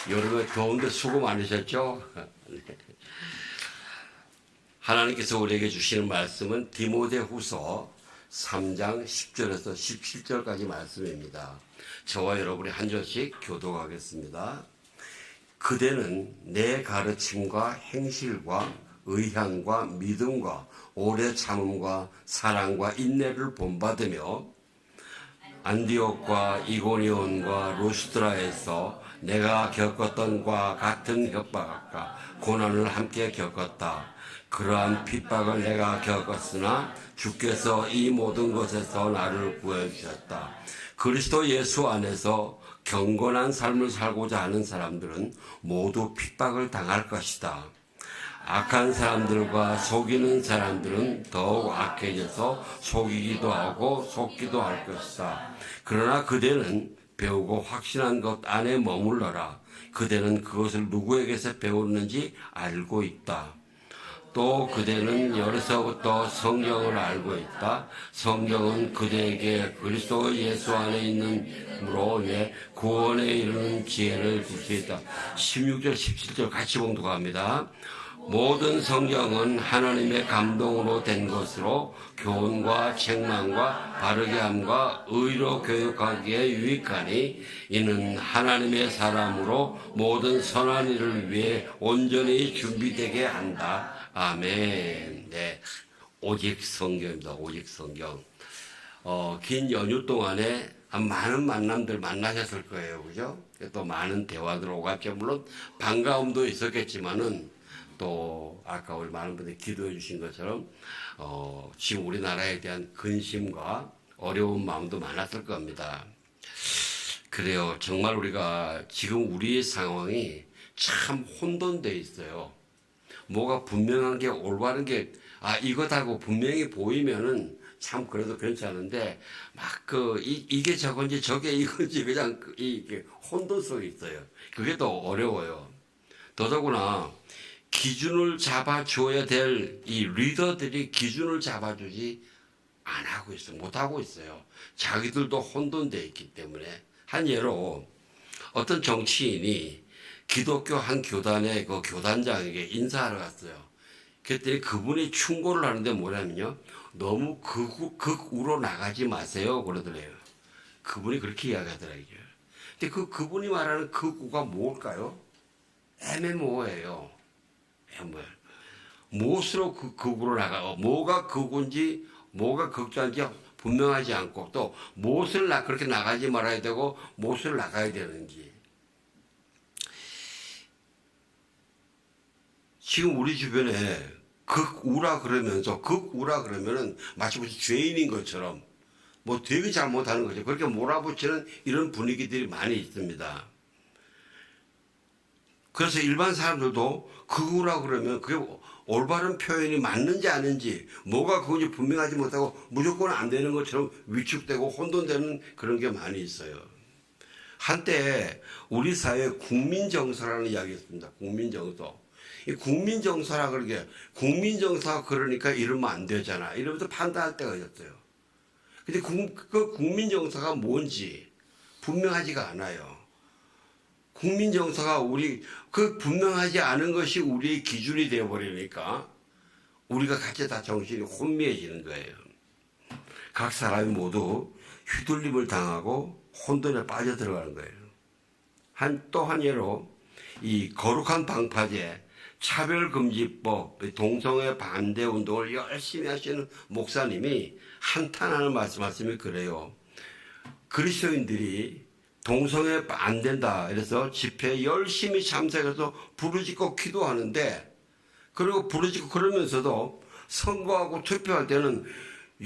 여름에 더운데 수고 많으셨죠? 하나님께서 우리에게 주시는 말씀은 디모데후서 3장 10절에서 17절까지 말씀입니다. 저와 여러분이 한 절씩 교독하겠습니다. 그대는 내 가르침과 행실과 의향과 믿음과 오래 참음과 사랑과 인내를 본받으며 안디옥과 이고니온과 루스드라에서 내가 겪었던 과 같은 협박과 고난을 함께 겪었다. 그러한 핍박을 내가 겪었으나 주께서 이 모든 것에서 나를 구해주셨다. 그리스도 예수 안에서 경건한 삶을 살고자 하는 사람들은 모두 핍박을 당할 것이다. 악한 사람들과 속이는 사람들은 더욱 악해져서 속이기도 하고 속기도 할 것이다. 그러나 그대는 배우고 확신한 것 안에 머물러라. 그대는 그것을 누구에게서 배웠는지 알고 있다. 또 그대는 여기서부터 성경을 알고 있다. 성경은 그대에게 그리스도 예수 안에 있는으로 내 구원에 이르는 지혜를 줄 수 있다. 16절 17절 같이 봉독합니다. 모든 성경은 하나님의 감동으로 된 것으로 교훈과 책망과 바르게 함과 의로 교육하기에 유익하니 이는 하나님의 사람으로 모든 선한 일을 위해 온전히 준비되게 한다. 아멘. 네, 오직 성경입니다. 오직 성경. 긴 연휴 동안에 많은 만남들 만나셨을 거예요, 그죠? 또 많은 대화들 오갔죠. 물론 반가움도 있었겠지만은 또 아까 우리 많은 분들이 기도해 주신 것처럼 지금 우리나라에 대한 근심과 어려운 마음도 많았을 겁니다. 그래요. 정말 우리가 지금 우리의 상황이 참 혼돈돼 있어요. 뭐가 분명한 게 올바른 게 이거다고 분명히 보이면은 참 그래도 괜찮은데 막 이게 저건지 저게 이건지 그냥 이게 혼돈 속에 있어요. 그게 더 어려워요. 더더구나 기준을 잡아줘야 될 이 리더들이 기준을 잡아주지 안 하고 있어요. 못 하고 있어요. 자기들도 혼돈되어 있기 때문에. 한 예로 어떤 정치인이 기독교 한 교단의 그 교단장에게 인사하러 갔어요. 그랬더니 그분이 충고를 하는데 뭐냐면요. 너무 극우로 나가지 마세요. 그러더래요. 그분이 그렇게 이야기하더라고요. 근데 그분이 말하는 극우가 뭘까요? 애매모호해요. 무엇으로 극우로 나가, 뭐가 극우인지, 뭐가 극좌인지 분명하지 않고, 또 무엇을 그렇게 나가지 말아야 되고, 무엇을 나가야 되는지. 지금 우리 주변에 극우라 그러면은 마치 무슨 죄인인 것처럼, 뭐 되게 잘못하는 거죠. 그렇게 몰아붙이는 이런 분위기들이 많이 있습니다. 그래서 일반 사람들도 극우라 그러면 그게 올바른 표현이 맞는지 아닌지 뭐가 그건지 분명하지 못하고 무조건 안 되는 것처럼 위축되고 혼돈되는 그런 게 많이 있어요. 한때 우리 사회에 국민정서라는 이야기가 있습니다. 국민정서. 이 국민정서라 그러게 국민정서가 그러니까 이러면 안 되잖아. 이러면서 판단할 때가 있었어요. 근데 그 국민정서가 뭔지 분명하지가 않아요. 국민정서가 분명하지 않은 것이 우리의 기준이 되어버리니까 우리가 같이 다 정신이 혼미해지는 거예요. 각 사람이 모두 휘둘림을 당하고 혼돈에 빠져들어가는 거예요. 또 한 예로 이 거룩한 방파제, 차별금지법, 동성애 반대 운동을 열심히 하시는 목사님이 한탄하는 말씀이 그래요. 그리스도인들이 동성애 안 된다. 그래서 집회에 열심히 참석해서 부르짖고 기도하는데, 그리고 부르짖고 그러면서도 선거하고 투표할 때는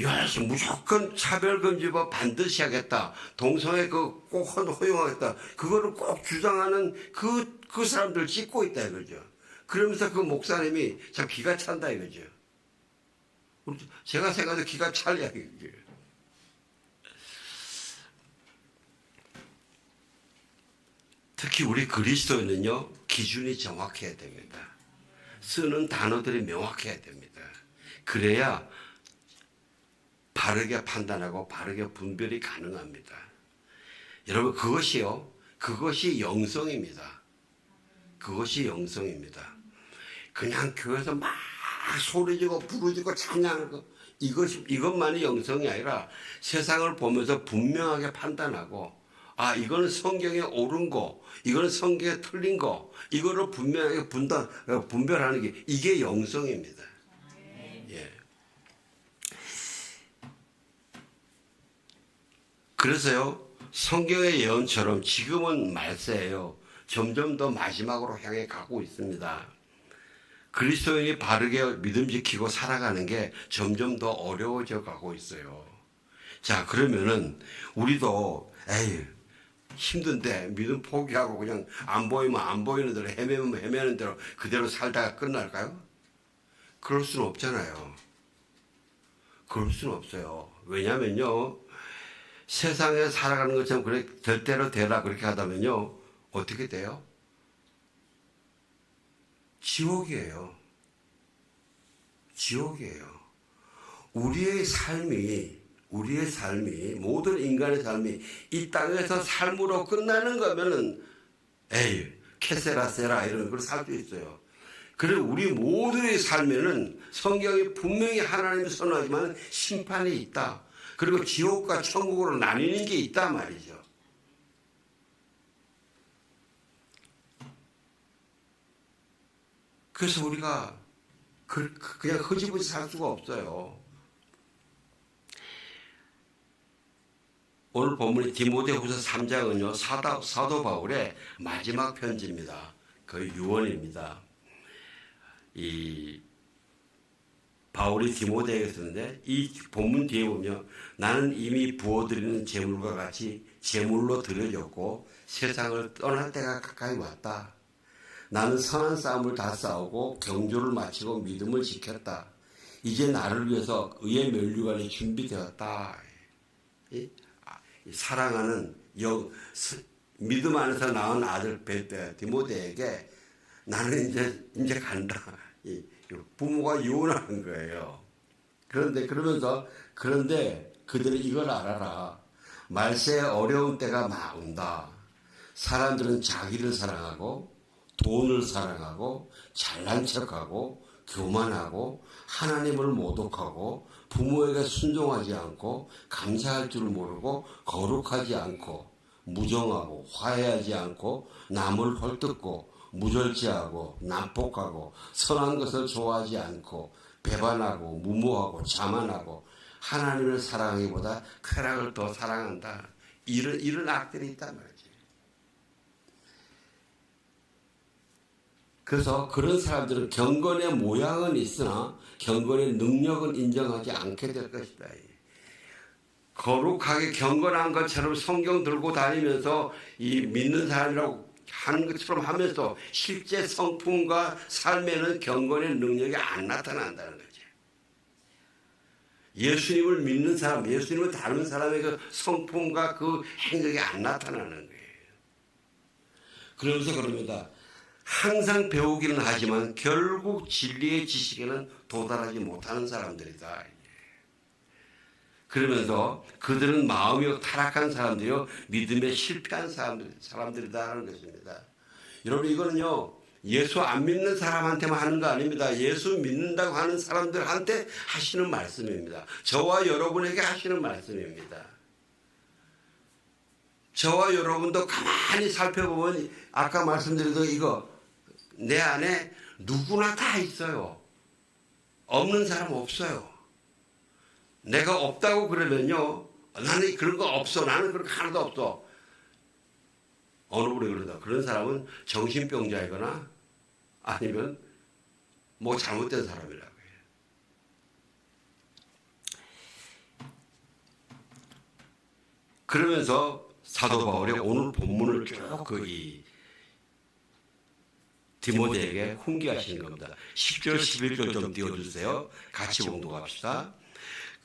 열심히 무조건 차별금지법 반드시 하겠다. 동성애 꼭 허용하겠다. 그거를 꼭 주장하는 그 사람들 찍고 있다 이거죠. 그러면서 그 목사님이 참 기가 찬다 이거죠. 제가 생각해도 기가 찰 이야기죠. 특히 우리 그리스도인은요, 기준이 정확해야 됩니다. 쓰는 단어들이 명확해야 됩니다. 그래야 바르게 판단하고 바르게 분별이 가능합니다. 여러분, 그것이 영성입니다. 그것이 영성입니다. 그냥 교회에서 막 소리지고 부르지고 찬양하고 이것만이 영성이 아니라 세상을 보면서 분명하게 판단하고 이거는 성경에 옳은 거, 이거는 성경에 틀린 거, 이거를 분명하게 분별하는 게 이게 영성입니다. 예. 그래서요, 성경의 예언처럼 지금은 말세예요. 점점 더 마지막으로 향해 가고 있습니다. 그리스도인이 바르게 믿음 지키고 살아가는 게 점점 더 어려워져 가고 있어요. 자, 그러면은 우리도 힘든데 믿음 포기하고 그냥 안 보이면 안 보이는 대로 헤매면 헤매는 대로 그대로 살다가 끝날까요? 그럴 수는 없잖아요. 그럴 수는 없어요. 왜냐면요, 세상에 살아가는 것처럼 그래 될 대로 되라 그렇게 하다면요, 어떻게 돼요? 지옥이에요. 지옥이에요. 우리의 삶이 모든 인간의 삶이 이 땅에서 삶으로 끝나는 거면은 캐세라세라 이런 걸 살 수 있어요. 그리고 우리 모두의 삶에는 성경이 분명히 하나님이 선언하지만 심판이 있다. 그리고 지옥과 천국으로 나뉘는 게 있단 말이죠. 그래서 우리가 그냥 흐지부지 살 수가 없어요. 오늘 본문이 디모데후서 3장은요, 사도 바울의 마지막 편지입니다. 거의 유언입니다. 이 바울이 디모데에게 쓰는데 이 본문 뒤에 보면 나는 이미 부어드리는 제물과 같이 제물로 드려졌고 세상을 떠날 때가 가까이 왔다. 나는 선한 싸움을 다 싸우고 경주를 마치고 믿음을 지켰다. 이제 나를 위해서 의의 면류관이 준비되었다. 사랑하는 믿음 안에서 낳은 아들 디모데에게 나는 이제 간다. 부모가 유언하는 거예요. 그런데 그들은 이걸 알아라. 말세에 어려운 때가 막 온다. 사람들은 자기를 사랑하고 돈을 사랑하고 잘난 척하고 교만하고 하나님을 모독하고 부모에게 순종하지 않고 감사할 줄 모르고 거룩하지 않고 무정하고 화해하지 않고 남을 헐뜯고 무절제하고 난폭하고 선한 것을 좋아하지 않고 배반하고 무모하고 자만하고 하나님을 사랑하기보다 쾌락을 더 사랑한다. 이런 악들이 있단 말이지. 그래서 그런 사람들은 경건의 모양은 있으나 경건의 능력은 인정하지 않게 될 것이다. 거룩하게 경건한 것처럼 성경 들고 다니면서 이 믿는 사람이라고 하는 것처럼 하면서 실제 성품과 삶에는 경건의 능력이 안 나타난다는 거죠. 예수님을 믿는 사람, 예수님을 닮은 사람의 그 성품과 그 행동이 안 나타나는 거예요. 그러면서 그럽니다. 항상 배우기는 하지만 결국 진리의 지식에는 도달하지 못하는 사람들이다. 그러면서 그들은 마음이 타락한 사람들이요, 믿음에 실패한 사람들이다 하는 것입니다. 여러분, 이거는요, 예수 안 믿는 사람한테만 하는 거 아닙니다. 예수 믿는다고 하는 사람들한테 하시는 말씀입니다. 저와 여러분에게 하시는 말씀입니다. 저와 여러분도 가만히 살펴보면 아까 말씀드린 이거 내 안에 누구나 다 있어요. 없는 사람 없어요. 내가 없다고 그러면요, 나는 그런 거 없어. 나는 그런 거 하나도 없어. 어느 분이 그러다. 그런 사람은 정신병자이거나 아니면 뭐 잘못된 사람이라고 해요. 그러면서 사도 바울이 오늘 본문을 쭉 디모데에게 훈계하시는 겁니다. 10절 11절 좀 띄워주세요. 같이 봉독합시다.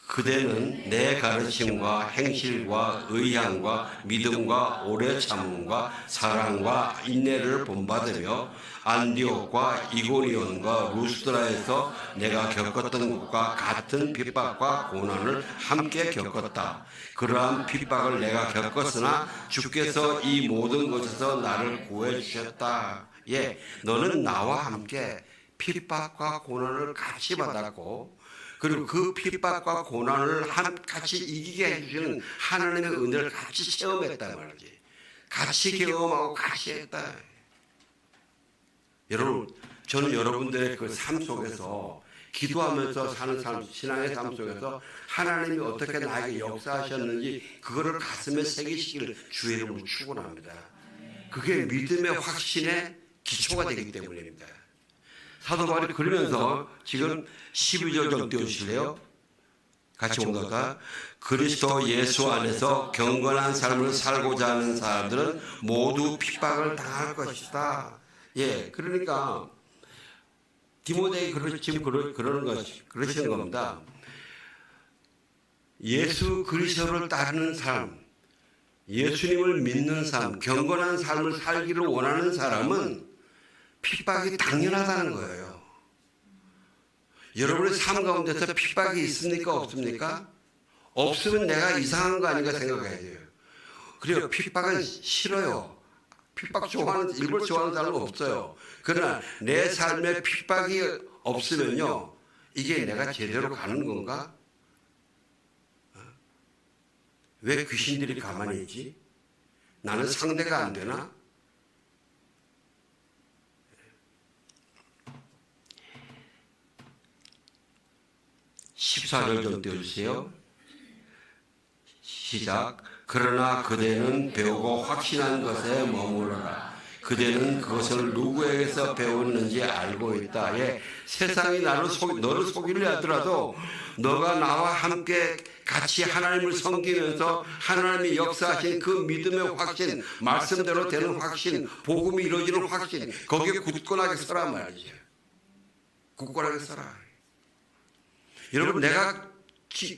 그대는 내 가르침과 행실과 의향과 믿음과 오래 참음과 사랑과 인내를 본받으며 안디옥과 이고니온과 루스드라에서 내가 겪었던 것과 같은 핍박과 고난을 함께 겪었다. 그러한 핍박을 내가 겪었으나 주께서 이 모든 것에서 나를 구해 주셨다. 예, 너는 나와 함께 핍박과 고난을 같이 받았고, 그리고 그 핍박과 고난을 같이 이기게 해주시는 하나님의 은혜를 같이 체험했단 말이지. 같이 경험하고 같이 했다. 여러분, 저는 여러분들의 그 삶 속에서 기도하면서 사는 삶, 신앙의 삶 속에서 하나님이 어떻게 나에게 역사하셨는지 그거를 가슴에 새기시기를 주의 이름으로 축원합니다. 그게 믿음의 확신의 기초가 되기 때문입니다. 사도 바울이 그러면서 지금 12절 좀 띄워주실래요? 같이 보다가 그리스도 예수 안에서 경건한 삶을 살고자 하는 사람들은 모두 핍박을 당할 것이다. 예, 그러니까 디모데에게 지금 그러시는 겁니다. 예수 그리스도를 따르는 삶, 예수님을 믿는 삶, 경건한 삶을 살기를 원하는 사람은 핍박이 당연하다는 거예요. 여러분의 삶 가운데서 핍박이 있습니까? 없습니까? 없으면 내가 이상한 거 아닌가 생각해야 돼요. 그래요. 핍박은 싫어요. 핍박 일부러 좋아하는 사람은 없어요. 그러나 내 삶에 핍박이 없으면요, 이게 내가 제대로 가는 건가? 왜 귀신들이 가만히 있지? 나는 상대가 안 되나? 14절 좀 띄워주세요. 시작. 그러나 그대는 배우고 확신한 것에 머무르라. 그대는 그것을 누구에게서 배웠는지 알고 있다. 예, 세상이 너를 속이려 하더라도 너가 나와 함께 같이 하나님을 섬기면서 하나님이 역사하신 그 믿음의 확신, 말씀대로 되는 확신, 복음이 이루어지는 확신, 거기에 굳건하게 서라 말이죠. 굳건하게 서라. 여러분, 내가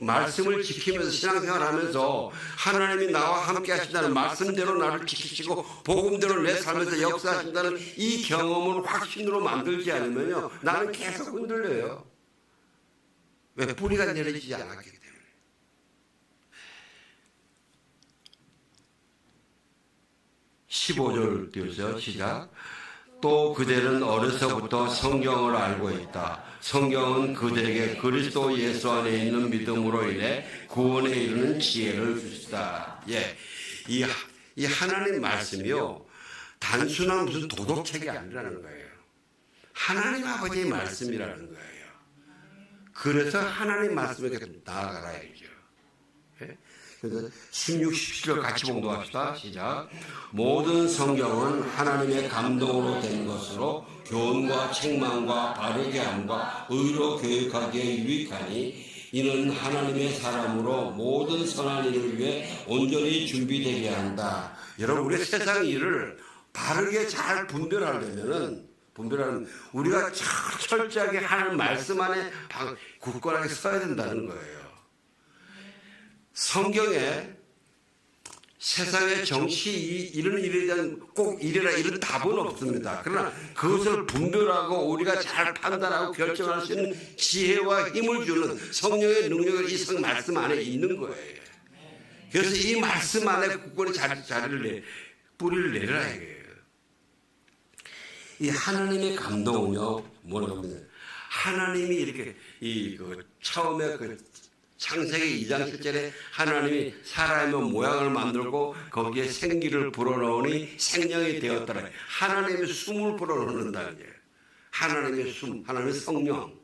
말씀을 지키면서 신앙생활하면서 하나님이 나와 함께 하신다는 말씀대로 나를 지키시고 복음대로 내 삶에서 역사하신다는 이 경험을 확신으로 만들지 않으면요, 나는 계속 흔들려요. 왜? 뿌리가 내려지지 않았기 때문에. (15절) 띄우세요. 시작. 또 그들은 어려서부터 성경을 알고 있다. 성경은 그들에게 그리스도 예수 안에 있는 믿음으로 인해 구원에 이르는 지혜를 주시다. 예, 이 하나님 말씀이요, 단순한 무슨 도덕책이 아니라는 거예요. 하나님 아버지의 말씀이라는 거예요. 그래서 하나님 말씀에 나아가라 이죠. 예? 그래서 16, 17절 같이 봉독합시다. 시작. 모든 성경은 하나님의 감동으로 된 것으로 교훈과 책망과 바르게 함과 의로 교육하기에 유익하니 이는 하나님의 사람으로 모든 선한 일을 위해 온전히 준비되게 한다. 여러분, 우리 세상 일을 바르게 잘 분별하려면은 우리가 철저하게 하나님 말씀 안에 굳건하게 서야 된다는 거예요. 성경에 세상의 정치 이런 일에 대한 꼭 이래라 이런 답은 없습니다. 그러나 그것을 분별하고 우리가 잘 판단하고 결정할 수 있는 지혜와 힘을 주는 성령의 능력이 이 말씀 안에 있는 거예요. 그래서 이 말씀 안에 굳건히 뿌리를 내려라 이거예요. 이 하나님의 감동은요, 뭐라고 합니다. 하나님이 이렇게 처음에 창세기 2장 7절에 하나님이 사람의 모양을 만들고 거기에 생기를 불어넣으니 생명이 되었더라. 하나님의 숨을 불어넣는다. 하나님의 숨, 하나님의 성령.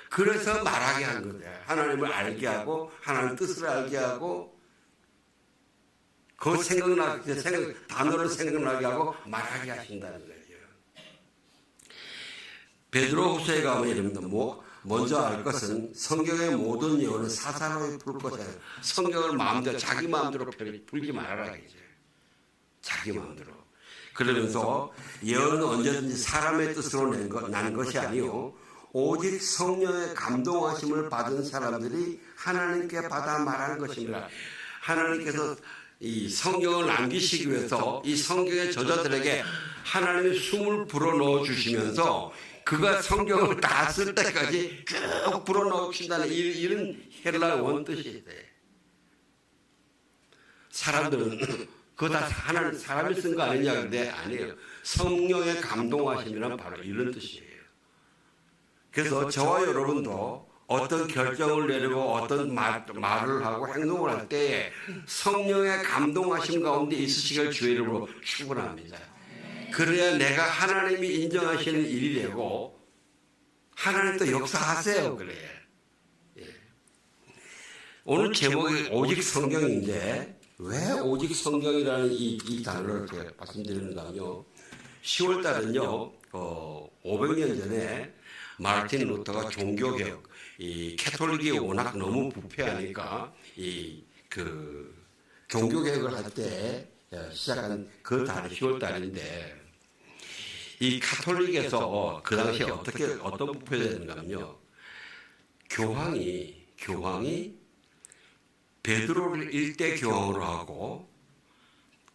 그래서 말하게 한 거예요. 하나님을 알게 하고 하나님의 뜻을 알게 하고 그 단어를 생각나게 하고 말하게 하신다는 거예요. 베드로후서에 가면 이럽니다. 먼저 알 것은 성경의 모든 예언은 사사로이 풀 것이에요. 성경을 마음대로 자기 마음대로 풀지 말아라 이제. 자기 마음대로. 그러면서 예언은 언제든지 사람의 뜻으로 난 것이 아니요 오직 성령의 감동하심을 받은 사람들이 하나님께 받아 말하는 것입니다. 하나님께서 이 성경을 남기시기 위해서 이 성경의 저자들에게 하나님의 숨을 불어넣어 주시면서 그가 성경을 다 쓸 때까지 쭉 불어넣어 주신다는 이런 헬라 원뜻이 돼. 사람들은 그거 다 하나님 사람이 쓴 거 아니냐 근데 아니에요. 성령의 감동하심이란 바로 이런 뜻이에요. 그래서 저와 여러분도 어떤 결정을 내리고 어떤 말을 하고 행동을 할 때에 성령의 감동하심 가운데 있으시길 주의 이름으로 축원합니다. 그래야 내가 하나님이 인정하시는 일이 되고 하나님 또 역사하세요. 그래. 예. 오늘 제목이 오직 성경인데 왜 오직 성경이라는 이 단어를 말씀드리는가 하면 10월 달은요 500년 전에 마르틴 루터가 종교개혁 이 캐톨릭이 워낙 너무 부패하니까 그 종교개혁을 할 때 시작한 그 달 10월 달인데 이 카톨릭에서 그 당시에 어떤 부패가 되는가면요 교황이 베드로를 일대 교황으로 하고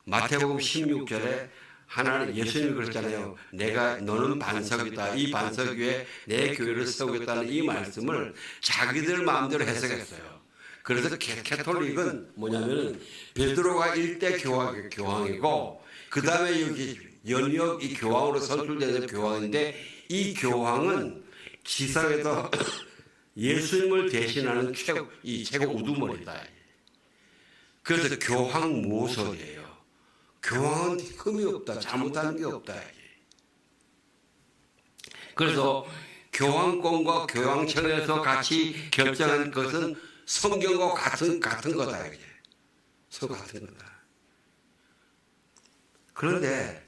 마태복음 16절에 하나님 예수님이 그랬잖아요. 너는 반석이다. 이 반석 위에 내 교회를 세우겠다는 이 말씀을 자기들 마음대로 해석했어요. 그래서 캐톨릭은 뭐냐면은 베드로가 일대 교황이고 그 다음에 여기 연이어 이 교황으로 선출되는 교황인데 이 교황은 지상에서 예수님을 대신하는 최고 우두머리다. 그래서 교황 무소리예요. 교황은 흠이 없다. 잘못하는 게 없다. 그래서 교황권과 교황청에서 같이 결정한 것은 성경과 같은 거다. 서로 같은 거다. 그런데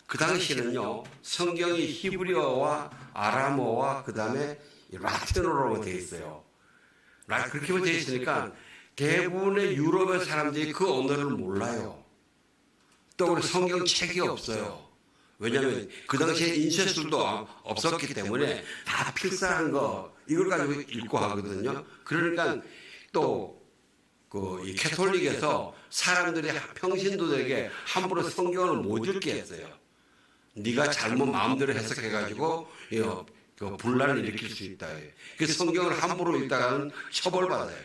그 당시에는요, 성경이 히브리어와 아람어와 그 다음에 라틴어로 되어 있어요. 그렇게 되어 있으니까 대부분의 유럽의 사람들이 그 언어를 몰라요. 또 우리 성경책이 없어요. 왜냐하면 그 당시에 인쇄술도 없었기 때문에 다 필사한 거 이걸 가지고 읽고 하거든요. 그러니까 또 이 캐톨릭에서 사람들이 평신도들에게 함부로 성경을 못 읽게 했어요. 네가 잘못 마음대로 해석해가지고 분란을 일으킬 수 있다. 그 성경을 함부로 읽다가는 처벌받아요.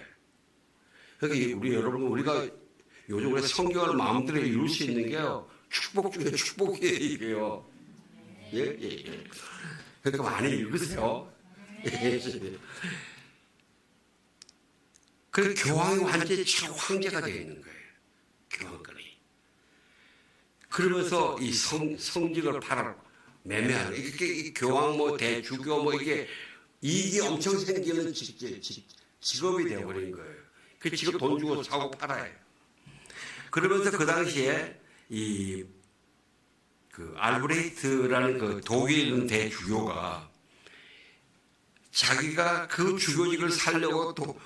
그러니까 우리가 요즘 우리 성경을 마음대로 읽을 수 있는 게요. 축복 중에 축복이에요, 이게요. 예. 그러니까 많이 읽으세요. 그 교황이 완전히 황제가 되어 있는 거예요. 교황권이. 그러면서 이 성직을 매매하는 이게 교황 대주교 이익이 엄청 생기는 직업이 되어버린 거예요. 그 직업 돈 주고 사고 팔아요. 그러면서 그 당시에 그 알브레히트라는 그 독일 대주교가 자기가 그 주교직을 살려고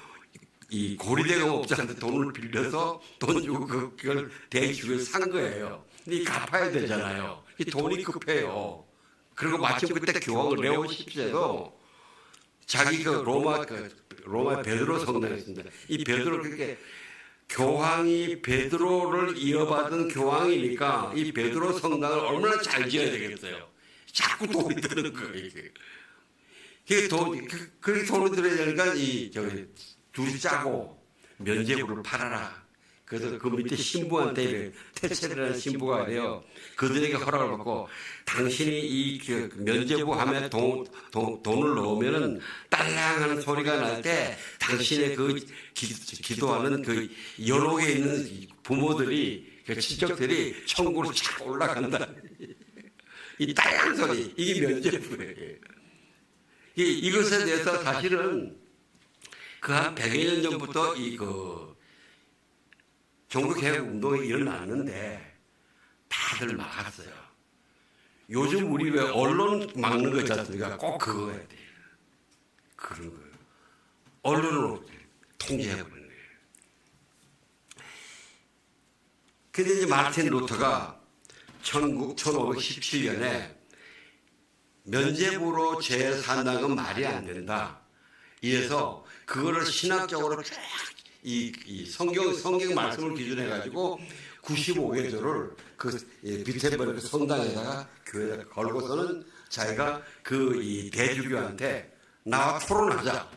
이 고리대공업자한테 돈을 빌려서 돈 주고 그걸 대주교를 산 거예요. 근데 갚아야 되잖아요. 이 돈이 급해요. 그리고 마침 그때 교황을 레오 10세도 자기 로마 베드로 성당에 있습니다. 이 베드로 그렇게 교황이 베드로를 이어받은 교황이니까 이 베드로 성당을 얼마나 잘 지어야 되겠어요. 자꾸 돈이 드는 거예요. 그렇게 돈이 들어야 되니까 둘이 짜고 면죄부를 팔아라. 그래서 그 밑에 신부한테 테체라는 신부가 돼요. 그들에게 허락을 받고 당신이 이 면죄부 하면 돈을 넣으면은 딸랑하는 소리가 날 때 당신의 그 기도하는 그 연옥에 있는 부모들이 친척들이 천국으로 착 올라간다. 이 딸랑 소리 이게 면죄부예요. 이것에 대해서 사실은 그 한 100여 년 전부터 종교개혁 운동이 일어났는데 다들 막았어요. 요즘 우리 왜 언론 막는 거 있지 않습니까? 꼭 그거 해야 돼요. 그런 거예요. 언론으로 통제해버리는 거예요. 근데 이제 마르틴 루터가 1517년에 면죄부로 죄 산다는 건 말이 안 된다. 이래서 그거를 신학적으로 쫙 이 성경 말씀을 기준해 가지고 95개조를 그 비테버리 성당에다가 교회에다가 걸고서는 자기가 그 이 대주교한테 나와 토론하자.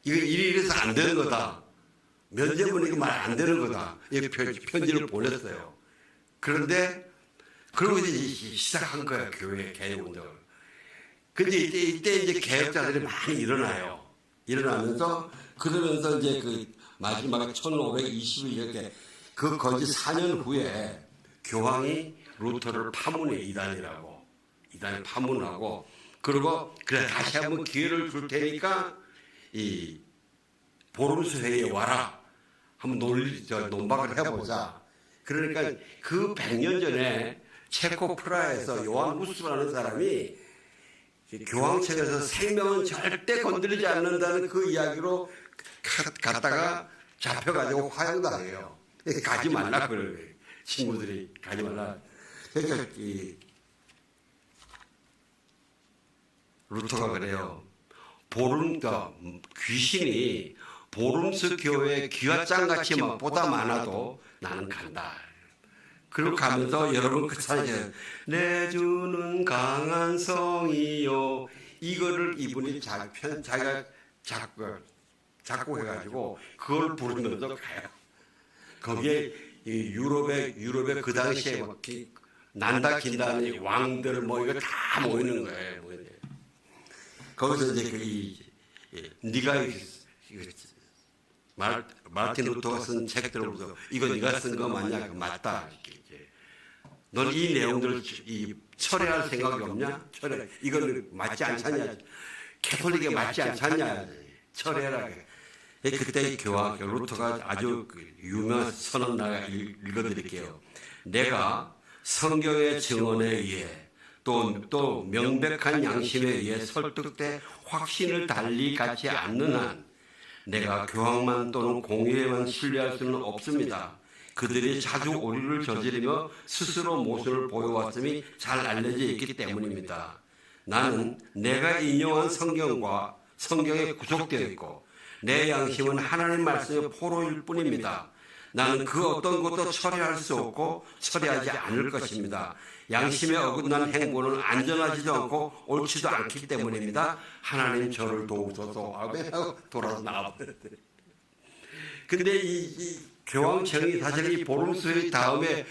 이거 이래서 안 되는 거다. 면죄부는 이거 말 안 되는 거다. 이 편지를 보냈어요. 그런데 그러고 이제 시작한 거야, 교회 개혁 운동을. 근데 이때 이제 개혁자들이 많이 일어나요. 일어나면서 그러면서 이제 그 마지막에 1521년에 그 거지 4년 후에 교황이 루터를 파문해 이단이라고 파문을 하고 그리고 그래 다시 한번 기회를 줄 테니까 이 보름수 회의에 와라. 한번 논박을 해보자. 그러니까 그 100년 전에 체코 프라하에서 요한 후스라는 사람이 교황청에서 생명은 절대 건드리지 않는다는 그 이야기로 갔다가 잡혀가지고 화형당해요. 가지 말라 그래요. 친구들이 가지 말라. 그러니까 이 루터가 그래요. 귀신이 보름수 교회 기와장같이 보다 많아도 나는 간다. 그리고 가면서 여러분 그 찬양 내 주는 강한 성이요 이거를 이분이 자기가 작곡해가지고 그걸 부르면서 가요. 거기에 유럽의 그 당시에 난다 긴다는 왕들 이거 다 모이는 거예요. 거기서 이제 네가 마르틴 루터가 쓴 책들을 보면서 이거 네가 쓴 거 맞냐? 맞다. 넌 이 내용들을 철회할 생각이 없냐? 이건 맞지 않잖냐? 캐톨릭에 맞지 않잖냐? 철회하라. 그때 교황 루터가 아주 유명한 선언 나가 읽어드릴게요. 내가 성경의 증언에 의해 또 명백한 양심에 의해 설득돼 확신을 달리 갖지 않는 한 내가 교황만 또는 공의회만 신뢰할 수는 없습니다. 그들이 자주 오류를 저지르며 스스로 모순을 보여왔음이 잘 알려져 있기 때문입니다. 나는 내가 인용한 성경에 구속되어 있고 내 양심은 하나님 말씀의 포로일 뿐입니다. 나는 그 어떤 것도 처리할 수 없고 처리하지 않을 것입니다. 양심에 어긋난 행보는 안전하지도 않고 옳지도 않기 때문입니다. 하나님 저를 도우소서 하고 돌아서 나와버렸더니. 근데 이 교황청이 사실 이 보름수의 다음에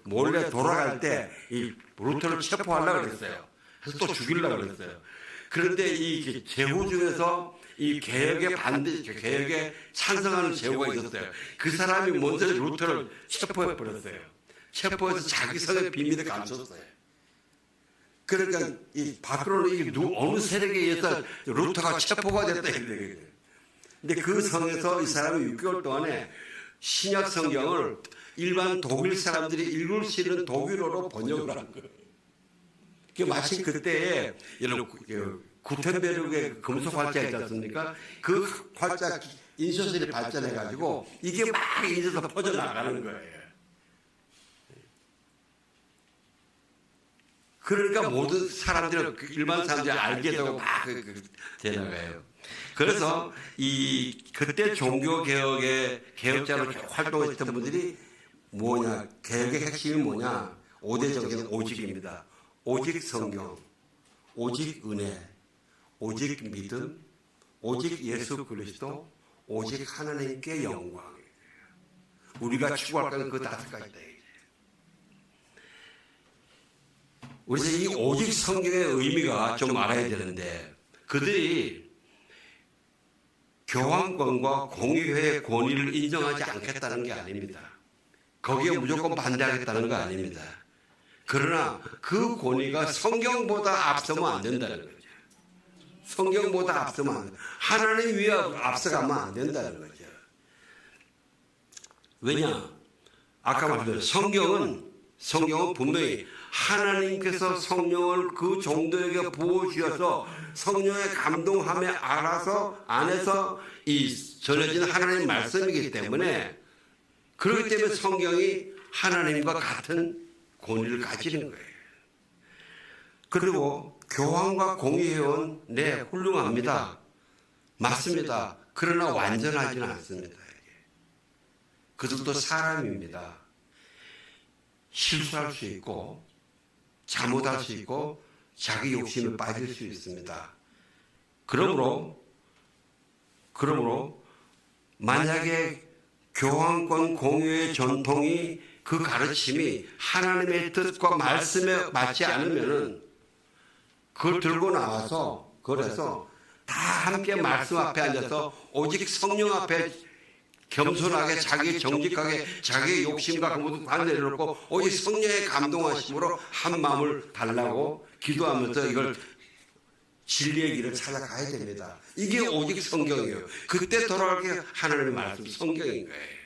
몰래 돌아갈 때 이 루터를 체포하려고 그랬어요. 그래서 또 죽이려고 그랬어요. 그런데 이 제후 중에서 이 개혁에 찬성하는 제후가 있었어요. 그 사람이 먼저 루터를 체포해 버렸어요. 체포해서 자기 성의 비밀을 감췄어요. 그러니까 이 밖으로는 어느 세력에 의해서 루터가 체포가 됐다. 근데 그 성에서 이 사람이 6개월 동안에 신약 성경을 일반 독일 사람들이 읽을 수 있는 독일어로 번역을 한 거예요. 마침 그때에 구텐베르그의 금속 활자 있지 않습니까? 그 활자 인쇄술이 발전해가지고 이게 막 인쇄서 퍼져나가는 거예요. 그러니까 모든 사람들이 일반 사람들이 알게 되고 막 되나가요. 그래서 그때 종교 개혁자로 활동했던 분들이 뭐냐? 개혁의 핵심이 뭐냐? 5대 정신 오직입니다. 오직 성경, 오직 은혜, 오직 믿음, 오직 예수 그리스도, 오직 하나님께 영광. 우리가 추구할 것은 그 5가지다. 그래서 이 오직 성경의 의미가 좀 알아야 되는데 그들이 교황권과 공의회의 권위를 인정하지 않겠다는 게 아닙니다. 거기에 무조건 반대하겠다는 거 아닙니다. 그러나 그 권위가 성경보다 앞서면 안 된다는 거죠. 성경보다 앞서면 안 된다. 하나님 위에 앞서가면 안 된다는 거죠. 왜냐? 아까 말씀드린 성경은 분명히 하나님께서 성령을 그 종도에게 부어주셔서 성령의 감동함에 안에서 이 전해진 하나님 말씀이기 때문에 그렇기 때문에 성경이 하나님과 같은 권위를 가지는 거예요. 그리고 교황과 공유해온 네, 훌륭합니다. 맞습니다. 그러나 완전하지는 않습니다. 그들도 사람입니다. 실수할 수 있고 잘못할 수 있고 자기 욕심에 빠질 수 있습니다. 그러므로 만약에 교황권 공유의 전통이 그 가르침이 하나님의 뜻과 말씀에 맞지 않으면은 그걸 들고 나와서 그래서 다 함께 말씀 앞에 앉아서 오직 성령 앞에 겸손하게 자기 정직하게 자기의 욕심과 모든 다 내려놓고 오직 성령의 감동하심으로 한 마음을 달라고 기도하면서 이걸 진리의 길을 찾아가야 됩니다. 이게 오직 성경이에요. 그때 돌아갈 게 하나님의 말씀 성경인 거예요.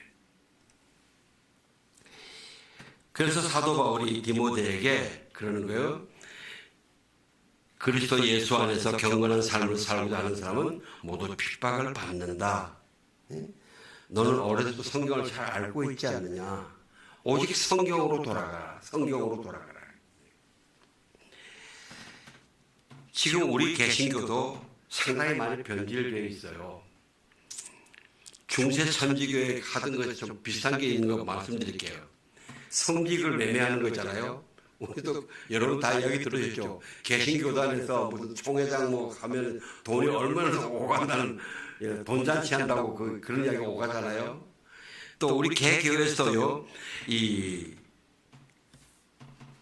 그래서 사도 바울이 디모데에게 그러는 거예요. 그리스도 예수 안에서 경건한 삶을 살고자 하는 사람은 모두 핍박을 받는다. 너는 어려서부터 성경을 잘 알고 있지 않느냐. 오직 성경으로 돌아가라. 성경으로 돌아가라. 지금 우리 개신교도 상당히 많이 변질되어 있어요. 중세 천지교회 하던 것이 좀 비슷한 게 있는 거 말씀드릴게요. 성직을 매매하는 거 있잖아요. 우리도 여러분 다 이야기 들으셨죠. 개신교단에서 무슨 총회장 뭐 가면 돈이 얼마나 오간다는 돈잔치 한다고 그런 이야기가 오가잖아요. 또 우리 개교회에서요 이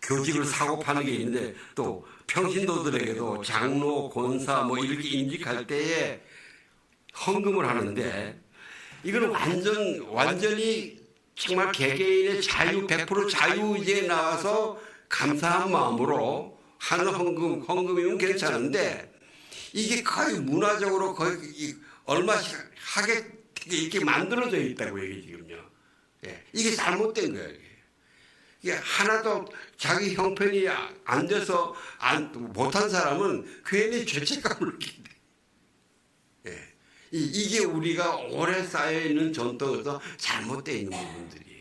교직을 사고 파는 게 있는데 또 평신도들에게도 장로, 권사 뭐 이렇게 임직할 때에 헌금을 하는데 이거는 완전히 정말 개개인의 자유 100% 자유의지에 나와서 감사한 마음으로 하는 헌금이면 괜찮은데 이게 거의 문화적으로 거의 얼마씩 하게 이렇게 만들어져 있다고 얘기 지금요. 예, 이게 잘못된 거예요. 이게 하나도 자기 형편이 안 돼서 못한 사람은 괜히 죄책감을 느낀대. 예, 이게 우리가 오래 쌓여 있는 전통에서 잘못되어 있는 부분들이에요.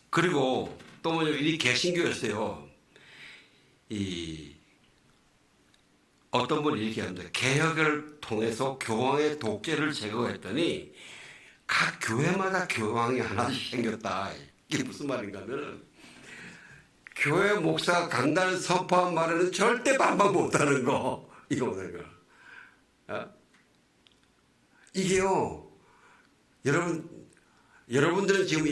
그리고 또 뭐냐, 이 개신교였어요. 어떤 분이 이렇게 합니다. 개혁을 통해서 교황의 독재를 제거했더니 각 교회마다 교황이 하나씩 생겼다. 이게 무슨 말인가 하면 교회 목사 강단 선포한 말에는 절대 반박 못하는 거. 이거 뭐는 거. 이게요. 여러분들은 지금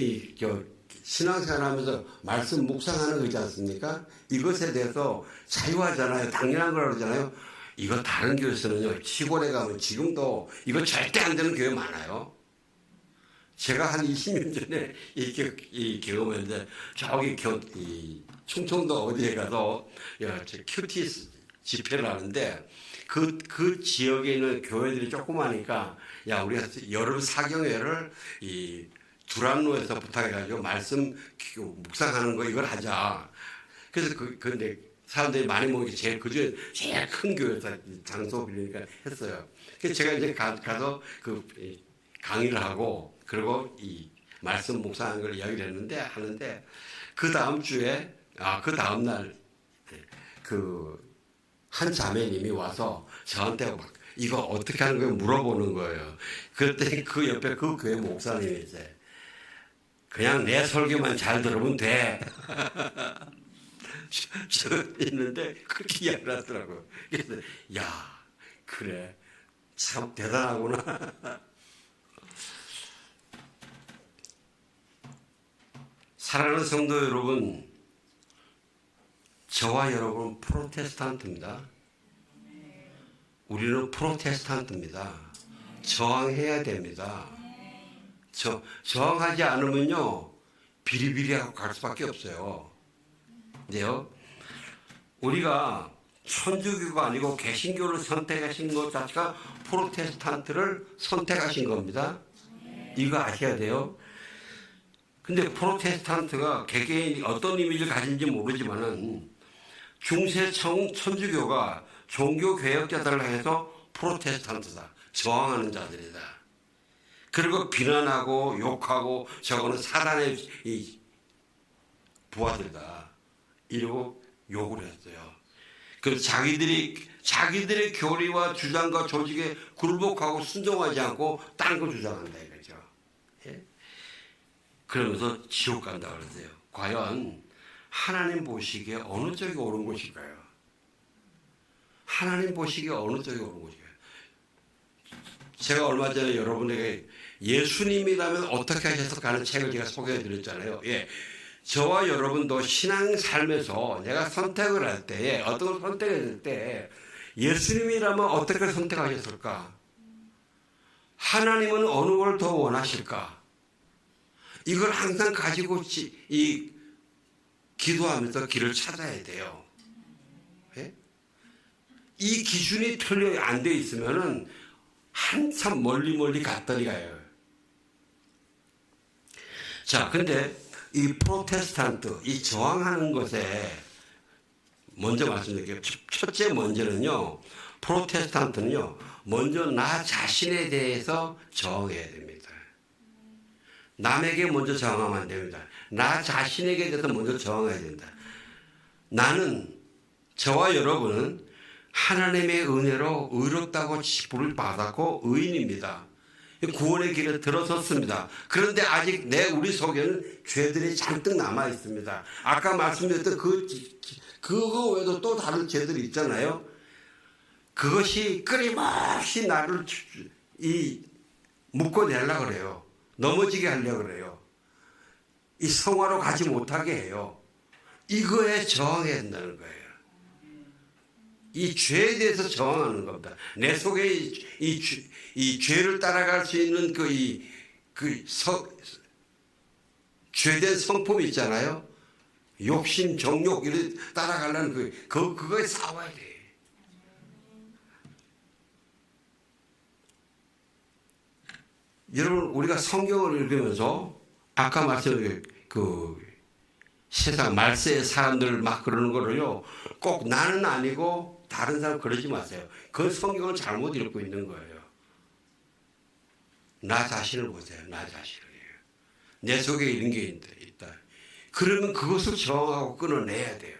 신앙생활 하면서 말씀 묵상하는 거 있지 않습니까? 이것에 대해서 자유하잖아요. 당연한 거라고 그러잖아요. 이거 다른 교회에서는요, 시골에 가면 지금도 이거 절대 안 되는 교회 많아요. 제가 한 20년 전에 이 경험했는데, 저기 충청도 어디에 가서 큐티 집회를 하는데, 그 지역에 있는 교회들이 조그마니까, 야, 우리가 여름 사경회를 두란노에서 부탁해가지고 말씀 묵상하는 거 이걸 하자. 그래서 근데 사람들이 많이 모인 게 그중에 제일 큰 교회에서 장소 빌리니까 했어요. 그래서 제가 이제 가서 강의를 하고 그리고 이 말씀 묵상하는 걸 이야기를 하는데 그 다음 주에 그 다음 날 한 자매님이 와서 저한테 막 이거 어떻게 하는 거예요 물어보는 거예요. 그랬더니 그 옆에 그 교회 목사님이 이제 그냥 내 설교만 잘 들으면 돼. 저 있는데 그렇게 이야기를 하더라고요. 그래서 야 그래 참 대단하구나. 사랑하는 성도 여러분, 저와 여러분 프로테스탄트입니다. 우리는 프로테스탄트입니다. 저항해야 됩니다. 저항하지 않으면요 비리비리하고 갈 수밖에 없어요. 근데요 우리가 천주교가 아니고 개신교를 선택하신 것 자체가 프로테스탄트를 선택하신 겁니다. 이거 아셔야 돼요. 근데 프로테스탄트가 개개인이 어떤 이미지를 가진지 모르지만은 중세 천주교가 종교 개혁자들을 해서 프로테스탄트다. 저항하는 자들이다. 그리고 비난하고 욕하고 저거는 사단의 부하들이다. 이러고 욕을 했어요. 그래서 자기들의 교리와 주장과 조직에 굴복하고 순종하지 않고 딴 거 주장한다 이거죠. 예? 그러면서 지옥 간다 그러세요. 과연 하나님 보시기에 어느 쪽이 옳은 것일까요? 하나님 보시기에 어느 쪽이 옳은 것일까요? 제가 얼마 전에 여러분에게 예수님이라면 어떻게 하셨을까 하는 책을 제가 소개해 드렸잖아요. 예. 저와 여러분도 신앙 삶에서 내가 선택을 할 때에 어떤 선택을 했을 때 예수님이라면 어떻게 선택하셨을까? 하나님은 어느 걸 더 원하실까? 이걸 항상 가지고 기도하면서 길을 찾아야 돼요. 예? 이 기준이 틀려 안 돼 있으면은 한참 멀리 갔더니 가요. 자, 근데 이 프로테스탄트, 이 저항하는 것에 먼저 말씀드릴게요. 첫째 먼저는요, 프로테스탄트는요, 먼저 나 자신에 대해서 저항해야 됩니다. 남에게 먼저 저항하면 안 됩니다. 나 자신에게 대해서 먼저 저항해야 된다. 나는, 저와 여러분은 하나님의 은혜로 의롭다고 지불을 받았고 의인입니다. 구원의 길에 들어섰습니다. 그런데 아직 우리 속에는 죄들이 잔뜩 남아 있습니다. 아까 말씀드렸던 그거 외에도 또 다른 죄들이 있잖아요. 그것이 끊임없이 나를 묶어내려고 그래요. 넘어지게 하려고 그래요. 이 성화로 가지 못하게 해요. 이거에 저항해야 된다는 거예요. 이 죄에 대해서 저항하는 겁니다. 내 속에 이 죄를 따라갈 수 있는 죄된 성품이 있잖아요. 욕심, 정욕, 이런 따라가려는 그거에 싸워야 돼. 여러분, 우리가 성경을 읽으면서 아까 말씀드린 세상 말세의 사람들 막 그러는 거를요, 꼭 나는 아니고 다른 사람 그러지 마세요. 그 성경을 잘못 읽고 있는 거예요. 나 자신을 보세요. 나 자신을. 내 속에 이런 게 있다. 그러면 그것을 저항하고 끊어내야 돼요.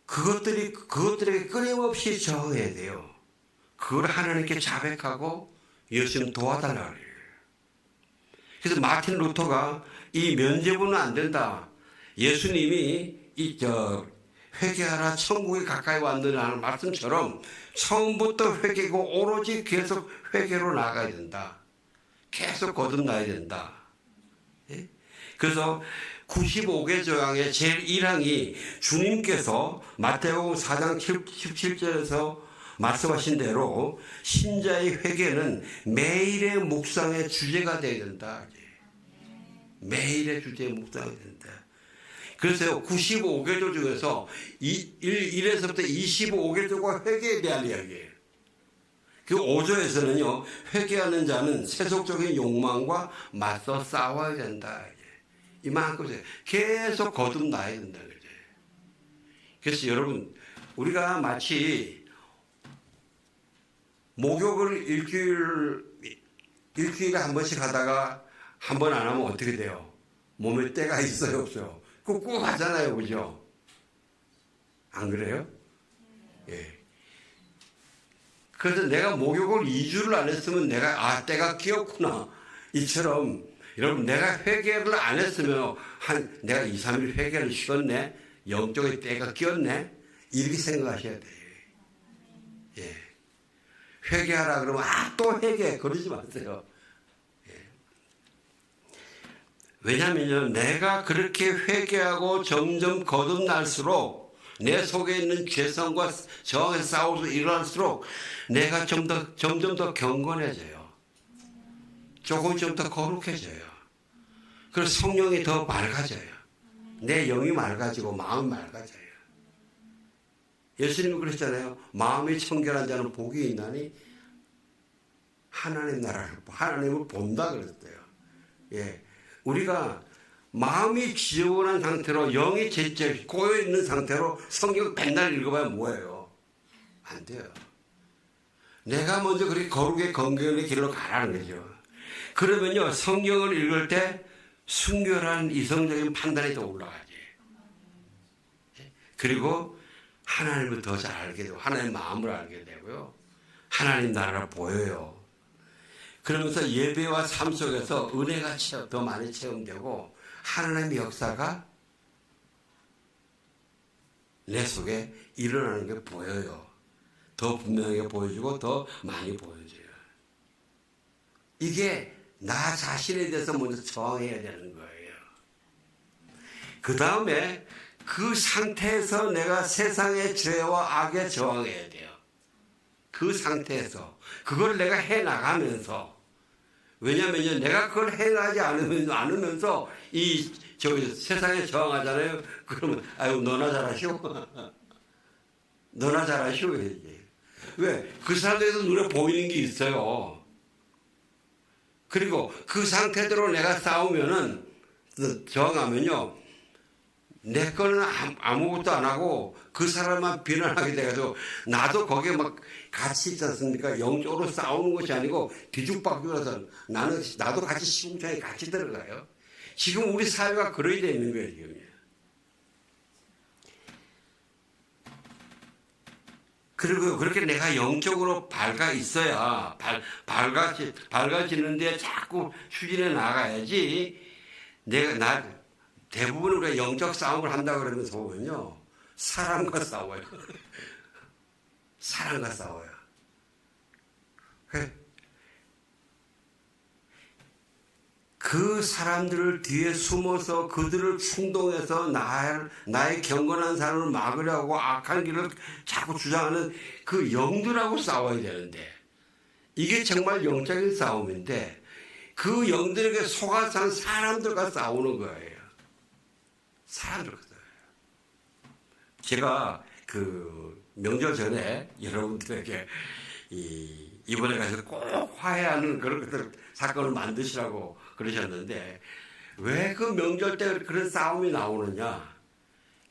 그것들에게 끊임없이 저항해야 돼요. 그걸 하나님께 자백하고 예수님 도와달라고 해요. 그래서 마틴 루터가 이 면죄부는 안 된다. 예수님이 회개하라 천국에 가까이 왔느라는 말씀처럼 처음부터 회개고 오로지 계속 회개로 나가야 된다. 계속 거듭나야 된다. 예? 그래서 95개 조항의 제일 1항이 주님께서 마태복음 4장 17절에서 말씀하신 대로 신자의 회개는 매일의 묵상의 주제가 되어야 된다. 매일의 주제의 묵상이 된다. 그래서 95개조 중에서 1에서부터 25개조가 회개에 대한 이야기예요. 그 5조에서는요, 회개하는 자는 세속적인 욕망과 맞서 싸워야 된다. 이만큼 계속 거듭나야 된다. 그래서 여러분, 우리가 마치 목욕을 일주일에 한 번씩 하다가 한 번 안 하면 어떻게 돼요? 몸에 때가 있어요, 없어요? 꾹꾹 하잖아요, 그죠? 안 그래요? 예. 그래서 내가 목욕을 2주를 안 했으면 때가 끼었구나. 이처럼, 여러분, 내가 회개를 안 했으면, 내가 2, 3일 회개를 쉬었네? 영적인 때가 끼었네? 이렇게 생각하셔야 돼요. 예. 회개하라 그러면, 또 회개. 그러지 마세요. 왜냐하면요, 내가 그렇게 회개하고 점점 거듭날수록 내 속에 있는 죄성과 저항에서 싸우면서 일어날수록 내가 점점 더 경건해져요. 조금 좀 더 거룩해져요. 그래서 성령이 더 맑아져요. 내 영이 맑아지고 마음이 맑아져요. 예수님이 그랬잖아요. 마음이 청결한 자는 복이 있나니 하나님을 본다 그랬어요. 예. 우리가 마음이 지저분한 상태로 영이 고여있는 상태로 성경을 맨날 읽어봐야 뭐예요? 안 돼요. 내가 먼저 그렇게 거룩의 건강의 길로 가라는 거죠. 그러면요, 성경을 읽을 때 순결한 이성적인 판단이 더 올라가지. 그리고 하나님을 더 잘 알게 되고 하나님의 마음을 알게 되고요. 하나님 나라를 보여요. 그러면서 예배와 삶 속에서 은혜가 더 많이 체험되고 하나님의 역사가 내 속에 일어나는 게 보여요. 더 분명하게 보여주고 더 많이 보여줘요. 이게 나 자신에 대해서 먼저 저항해야 되는 거예요. 그 다음에 그 상태에서 내가 세상의 죄와 악에 저항해야 돼요. 그 상태에서 그걸 내가 해나가면서, 왜냐하면 내가 그걸 해나가지 않으면서 세상에 저항하잖아요. 그러면 아유 너나 잘하시오. 너나 잘하시오. 왜? 그 사람들에서 눈에 보이는 게 있어요. 그리고 그 상태대로 내가 싸우면은, 저항하면요, 내 거는 아무것도 안 하고 그 사람만 비난하게 돼가지고 나도 거기에 막 같이 있지 않습니까? 영적으로 싸우는 것이 아니고 뒤죽박죽해서 나도 같이 시궁창에 같이 들어가요. 지금 우리 사회가 그러게 되어 있는 거예요, 지금. 그리고 그렇게 내가 영적으로 밝아 있어야 밝아지는데 자꾸 추진해 나가야지. 대부분 우리가 영적 싸움을 한다 그러면서 보면요, 사람과 싸워요. 사람과 싸워요. 그 사람들을 뒤에 숨어서 그들을 충동해서 나의 경건한 삶을 막으려고 악한 길을 자꾸 주장하는 그 영들하고 싸워야 되는데, 이게 정말 영적인 싸움인데 그 영들에게 속아 산 사람들과 싸우는 거예요. 사람들과 싸워요. 제가 그 명절 전에 여러분들에게 이번에 가서 꼭 화해하는 그런 사건을 만드시라고 그러셨는데, 왜 그 명절 때 그런 싸움이 나오느냐?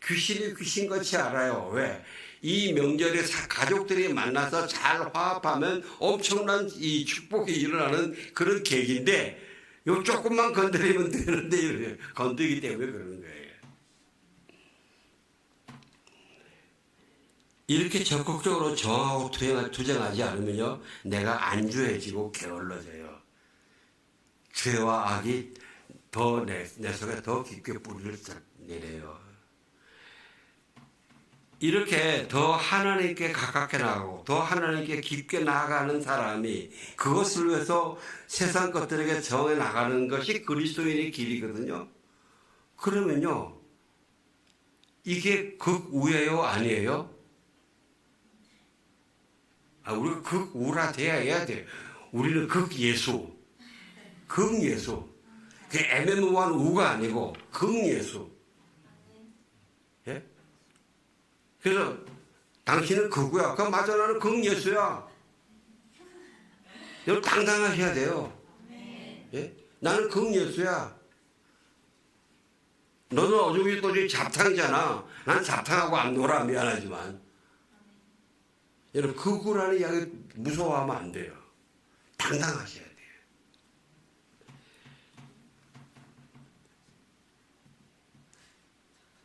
귀신이 귀신같이 알아요. 왜? 이 명절에 가족들이 만나서 잘 화합하면 엄청난 이 축복이 일어나는 그런 계기인데, 요 조금만 건드리면 되는데 건드리기 때문에 그러는 거예요. 이렇게 적극적으로 저항하고 투쟁하지 않으면요, 내가 안주해지고 게을러져요. 죄와 악이 더 내 속에 더 깊게 뿌리를 내려요. 이렇게 더 하나님께 가깝게 나가고 더 하나님께 깊게 나아가는 사람이 그것을 위해서 세상 것들에게 정해 나가는 것이 그리스도인의 길이거든요. 그러면요, 이게 극우예요, 아니에요? 우리가 극우라돼야 돼. 우리는 극예수. 극예수. 그 애매모호한 우가 아니고 극예수. 예? 그래서 당신은 극우야. 그럼 맞아, 나는 극예수야. 여러분 당당하셔야 돼요. 예? 나는 극예수야. 너는 어저께 또 잡탕이잖아. 난 잡탕하고 안 놀아. 미안하지만. 여러분 극우라는 이야기 무서워하면 안 돼요. 당당하셔야 돼요.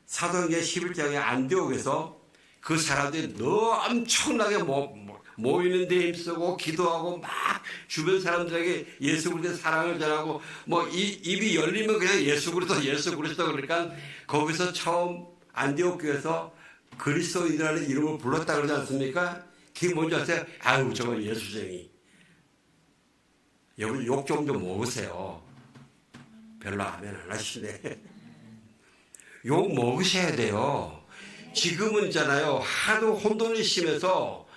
사도행전 11장에 안디옥에서 그 사람들이 엄청나게 모이는 데 힘쓰고 기도하고 막 주변 사람들에게 예수 그리스도의 사랑을 전하고 입이 열리면 그냥 예수 그리스도 그러니까 거기서 처음 안디옥 교회에서 그리스도인이라는 이름을 불렀다 그러지 않습니까? 그게 뭔지 아세요? 아유 저거 예수쟁이. 여러분 욕 좀 먹으세요. 별로 하면 안 하시네. 욕 먹으셔야 돼요. 지금은 있잖아요, 하도 혼돈이 심해서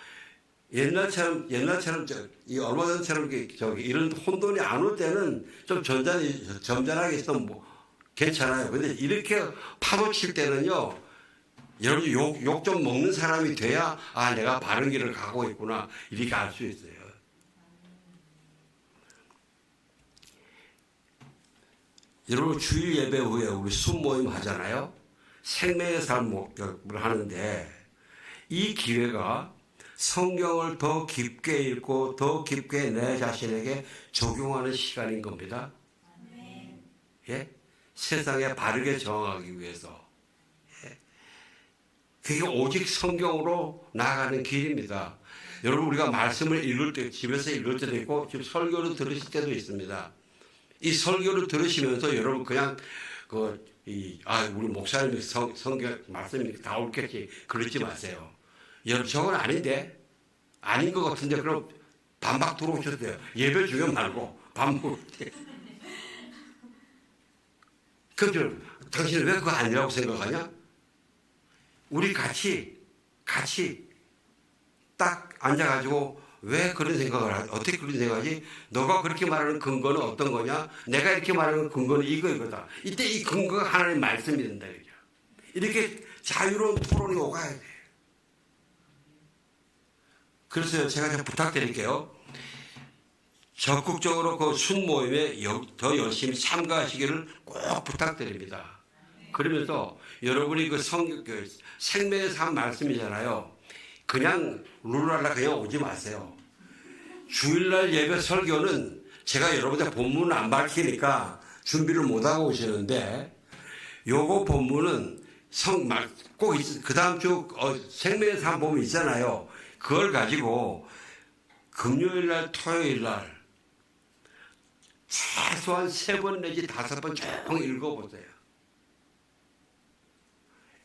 옛날처럼 얼마 전처럼 이런 혼돈이 안 올 때는 좀 점잖하게 있으면 괜찮아요. 근데 이렇게 파도 칠 때는요, 여러분 욕 좀 먹는 사람이 돼야 내가 바른 길을 가고 있구나 이렇게 알 수 있어요. 여러분 주일 예배 후에 우리 순모임 하잖아요. 생명의 삶을 하는데 이 기회가 성경을 더 깊게 읽고 더 깊게 내 자신에게 적용하는 시간인 겁니다. 예? 세상에 바르게 정하기 위해서. 예? 그게 오직 성경으로 나아가는 길입니다. 여러분, 우리가 말씀을 읽을 때, 집에서 읽을 때도 있고 지금 설교를 들으실 때도 있습니다. 이 설교를 들으시면서 여러분 그냥 우리 목사님이 성경 말씀이 다 옳겠지 그러지 마세요. 여러분, 저건 아닌데, 아닌 것 같은데, 그럼 반박 들어오셔도 돼요. 예배 중에 말고 밥 먹을 때. 그럼 당신은 왜 그거 아니라고 생각하냐? 우리 같이 딱 앉아가지고 왜 그런 생각을 하지? 어떻게 그런 생각하지? 너가 그렇게 말하는 근거는 어떤 거냐? 내가 이렇게 말하는 근거는 이거다. 이때 이 근거가 하나님의 말씀이 된다. 이렇게 자유로운 토론이 오가야 돼. 그래서 제가 좀 부탁드릴게요. 적극적으로 그 순모임에 더 열심히 참가하시기를 꼭 부탁드립니다. 그러면서 여러분이 그 생명의 삶 말씀이잖아요. 그냥 룰랄라 그냥 오지 마세요. 주일날 예배 설교는 제가 여러분들 본문을 안 밝히니까 준비를 못하고 오시는데, 요거 본문은 꼭 그 다음 주 생명의 삶 보면 있잖아요. 그걸 가지고 금요일날 토요일날 최소한 3번 내지 5번 쭉 읽어보세요.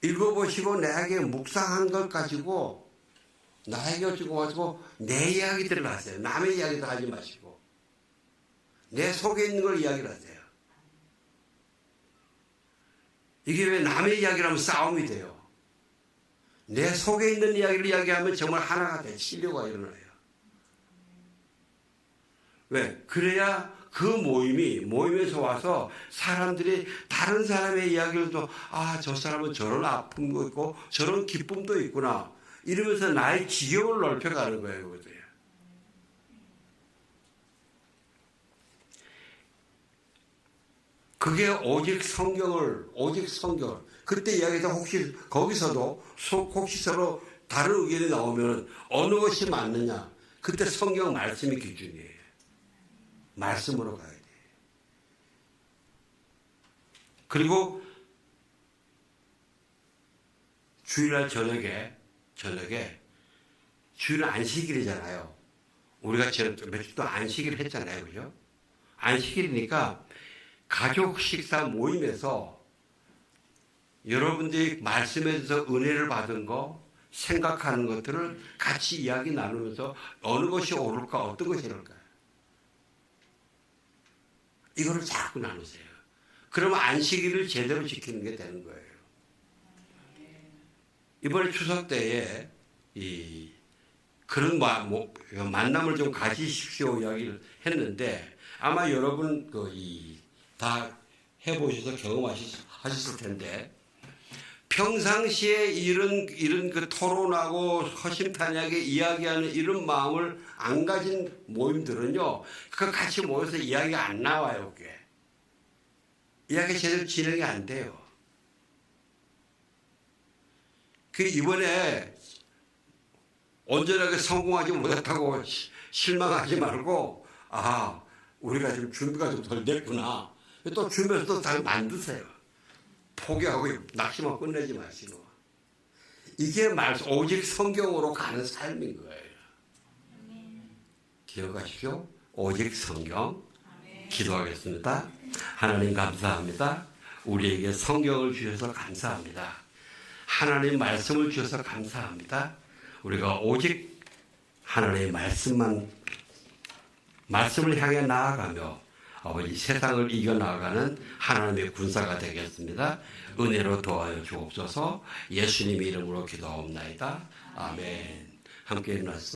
읽어보시고 내게 묵상한 걸 가지고 나에게 주고 가지고 내 이야기들을 하세요. 남의 이야기도 하지 마시고 내 속에 있는 걸 이야기를 하세요. 이게 왜 남의 이야기를 하면 싸움이 돼요. 내 속에 있는 이야기를 이야기하면 정말 하나가 돼. 신뢰가 일어나요. 왜? 그래야 그 모임에서 와서 사람들이 다른 사람의 이야기를 또, 저 사람은 저런 아픔도 있고 저런 기쁨도 있구나. 이러면서 나의 지경을 넓혀가는 거예요. 그죠? 그게 오직 성경. 그때 이야기해서 거기서도 혹시 서로 다른 의견이 나오면 어느 것이 맞느냐. 그때 성경 말씀이 기준이에요. 말씀으로 가야 돼. 그리고 주일날 저녁에 주일은 안식일이잖아요. 우리가 며칠 동안 안식일을 했잖아요. 그죠? 안식일이니까 가족 식사 모임에서 여러분들이 말씀에서 은혜를 받은 거, 생각하는 것들을 같이 이야기 나누면서 어느 것이 옳을까, 어떤 것이 옳을까. 이거를 자꾸 나누세요. 그러면 안식일을 제대로 지키는 게 되는 거예요. 이번에 추석 때에 그런 만남을 좀 가지십시오 이야기를 했는데, 아마 여러분 다 해보셔서 경험하셨을 텐데, 평상시에 이런 그 토론하고 허심탄회하게 이야기하는 이런 마음을 안 가진 모임들은요, 그 같이 모여서 이야기가 안 나와요. 그게 이야기 제대로 진행이 안 돼요. 그 이번에 온전하게 성공하지 못했다고 실망하지 말고, 우리가 지금 준비가 좀 덜 됐구나. 또 주면서 또 잘 만드세요. 포기하고 낙심하고 끝내지 마시고. 이게 오직 성경으로 가는 삶인 거예요. 기억하십시오. 오직 성경. 기도하겠습니다. 하나님 감사합니다. 우리에게 성경을 주셔서 감사합니다. 하나님 말씀을 주셔서 감사합니다. 우리가 오직 하나님의 말씀을 향해 나아가며 아버지 세상을 이겨나가는 하나님의 군사가 되겠습니다. 은혜로 도와여 주옵소서. 예수님 이름으로 기도하옵나이다. 아멘. 함께 일어나서